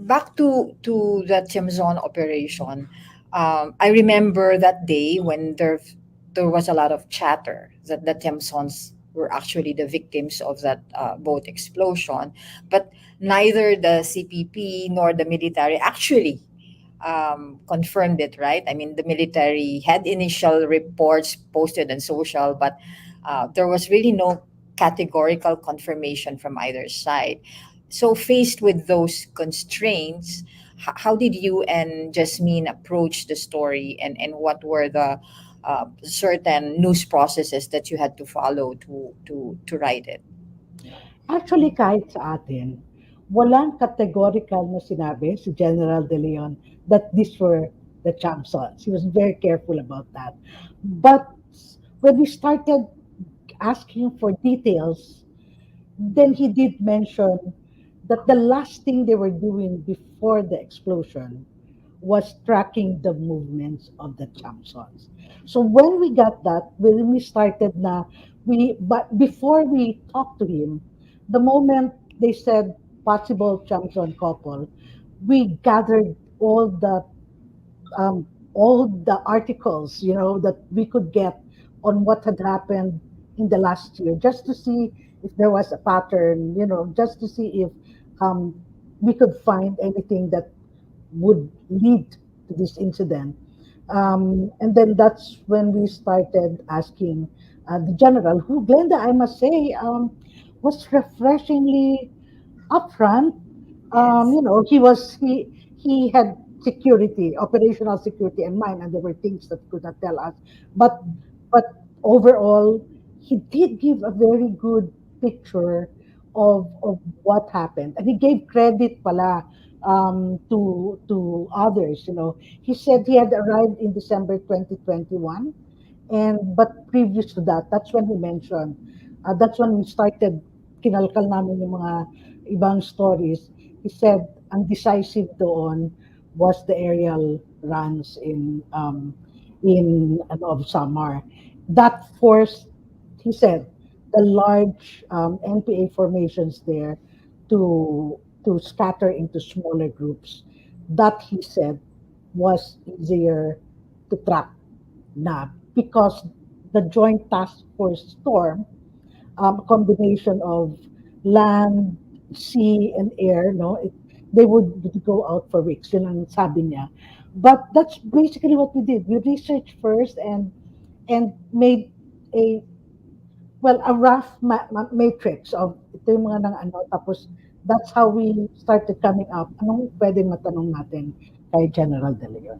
back to the Tiamzon operation, I remember that day when there was a lot of chatter that the Tiamzons were actually the victims of that boat explosion, but neither the CPP nor the military actually confirmed it. Right? I mean, the military had initial reports posted on social, but there was really no categorical confirmation from either side. So, faced with those constraints, how did you and Jasmine approach the story, and what were the certain news processes that you had to follow to write it? Actually, kahit sa atin, walang categorical na sinabi si General De Leon that these were the Tiamzons. He was very careful about that. But when we started asking for details, then he did mention that the last thing they were doing before the explosion was tracking the movements of the Tiamzons. So when we got that, when we started na, but before we talked to him, the moment they said possible Tiamzon couple, we gathered all the articles, that we could get on what had happened in the last year, just to see if there was a pattern, just to see if um, we could find anything that would lead to this incident. And then that's when we started asking the general, who, Glenda, I must say, was refreshingly upfront. Yes. He had security, operational security in mind, and there were things that he could not tell us. But but overall, he did give a very good picture of what happened, and he gave credit pala to others. He said he had arrived in December 2021, and but previous to that, that's when we started kinalkal namin yung mga ibang stories. He said ang decisive doon was the aerial runs in of Samar. That forced, he said, the large NPA formations there to scatter into smaller groups. That, he said, was easier to track na because the Joint Task Force Storm, a combination of land, sea, and air, no, they would go out for weeks. Yun ang sabi niya. But that's basically what we did. We researched first and made a a rough matrix of ito yung mga nang ano. Tapos that's how we started coming up. Anong pwedeng matanong natin kay General De Leon?